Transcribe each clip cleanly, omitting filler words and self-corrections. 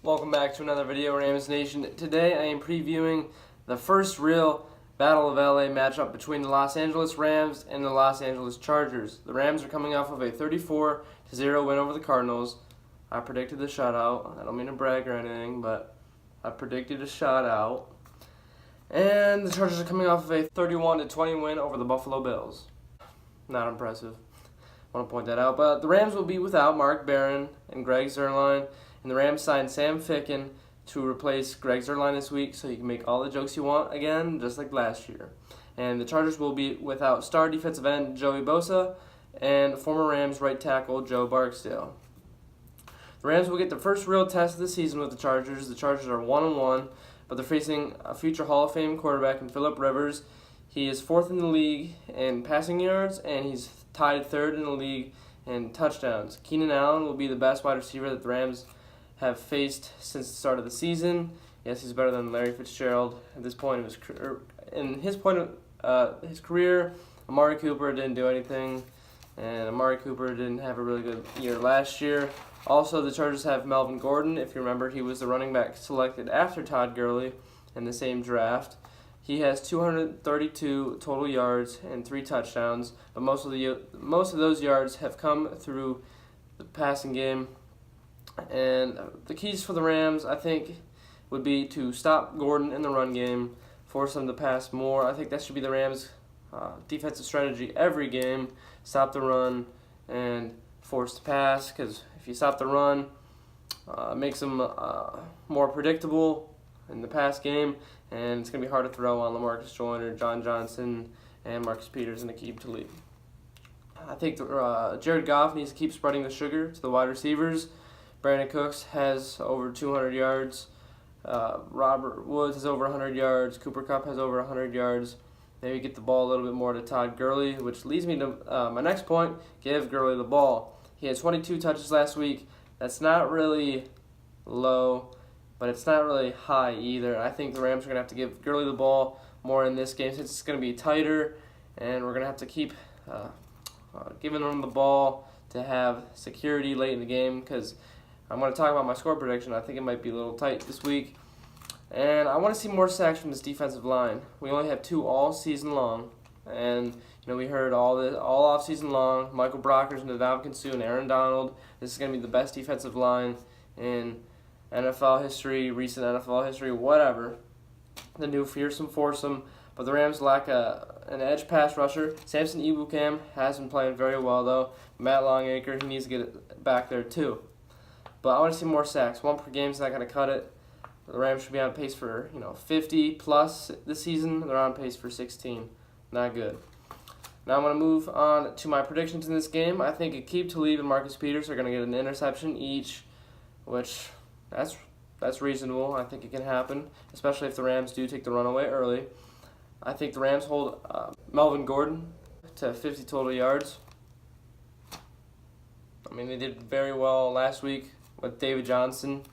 Welcome back to another video, Rams Nation. Today I am previewing the first real Battle of LA matchup between the Los Angeles Rams and the Los Angeles Chargers. The Rams are coming off of a 34-0 win over the Cardinals. I predicted the shutout. I don't mean to brag or anything, but I predicted a shutout. And the Chargers are coming off of a 31-20 win over the Buffalo Bills. Not impressive. I want to point that out. But the Rams will be without Mark Barron and Greg Zuerlein. And the Rams signed Sam Ficken to replace Greg Zuerlein this week, so you can make all the jokes you want again, just like last year. And the Chargers will be without star defensive end Joey Bosa and former Rams right tackle Joe Barksdale. The Rams will get the first real test of the season with the Chargers. The Chargers are 1-1, but they're facing a future Hall of Fame quarterback in Phillip Rivers. He is fourth in the league in passing yards, and he's tied third in the league in touchdowns. Keenan Allen will be the best wide receiver that the Rams have faced since the start of the season. Yes, he's better than Larry Fitzgerald at this point of his career. In his point of his career, Amari Cooper didn't do anything, and Amari Cooper didn't have a really good year last year. Also, the Chargers have Melvin Gordon. If you remember, he was the running back selected after Todd Gurley in the same draft. He has 232 total yards and 3 touchdowns, but most of those yards have come through the passing game. And the keys for the Rams, I think, would be to stop Gordon in the run game, force him to pass more. I think that should be the Rams' defensive strategy every game. Stop the run and force the pass, because if you stop the run, it makes them more predictable in the pass game, and it's going to be hard to throw on LaMarcus Joyner, John Johnson, and Marcus Peters and Aqib Talib. I think Jared Goff needs to keep spreading the sugar to the wide receivers. Brandon Cooks has over 200 yards. Robert Woods has over 100 yards. Cooper Kupp has over 100 yards. Maybe get the ball a little bit more to Todd Gurley, which leads me to my next point. Give Gurley the ball. He had 22 touches last week. That's not really low, but it's not really high either. I think the Rams are going to have to give Gurley the ball more in this game since it's going to be tighter, and we're going to have to keep giving them the ball to have security late in the game, because I'm going to talk about my score prediction. I think it might be a little tight this week. And I want to see more sacks from this defensive line. We only have 2 all season long. And we heard all off season long. Michael Brockers and Ndamukong Suh and Aaron Donald. This is going to be the best defensive line in NFL history, recent NFL history, whatever. The new fearsome foursome. But the Rams lack an edge pass rusher. Samson Ebukam has been playing very well, though. Matt Longacre, he needs to get it back there, too. But I want to see more sacks. 1 per game is not going to cut it. The Rams should be on pace for 50 plus this season. They're on pace for 16. Not good. Now I'm going to move on to my predictions in this game. I think Aqib Talib and Marcus Peters are going to get an interception each, which that's reasonable. I think it can happen, especially if the Rams do take the runaway early. I think the Rams hold Melvin Gordon to 50 total yards. I mean, they did very well last week with David Johnson.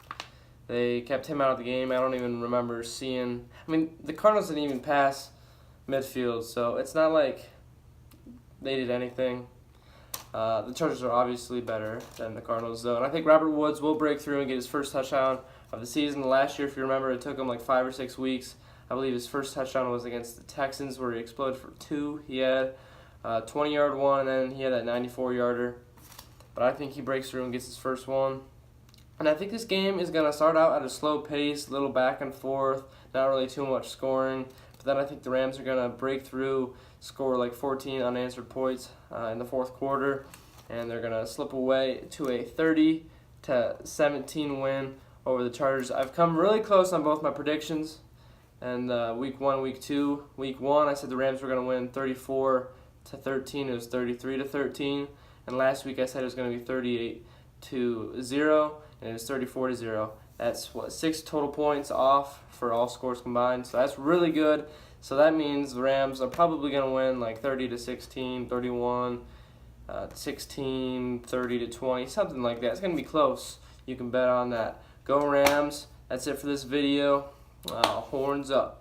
They kept him out of the game. I don't even remember seeing... the Cardinals didn't even pass midfield, so it's not like they did anything. The Chargers are obviously better than the Cardinals, though. And I think Robert Woods will break through and get his first touchdown of the season. Last year, if you remember, it took him like 5 or 6 weeks. I believe his first touchdown was against the Texans, where he exploded for 2. He had a 20-yard one, and then he had that 94-yarder. But I think he breaks through and gets his first one. And I think this game is going to start out at a slow pace, a little back and forth, not really too much scoring. But then I think the Rams are going to break through, score like 14 unanswered points in the fourth quarter, and they're going to slip away to a 30-17 win over the Chargers. I've come really close on both my predictions. And week 1, week 2. Week 1, I said the Rams were going to win 34-13. It was 33-13. And last week I said it was going to be 38-0, and it was 34-0. That's 6 total points off for all scores combined. So that's really good. So that means the Rams are probably going to win like 30-16, 31, 16, 30-20, something like that. It's going to be close. You can bet on that. Go Rams. That's it for this video. Horns up.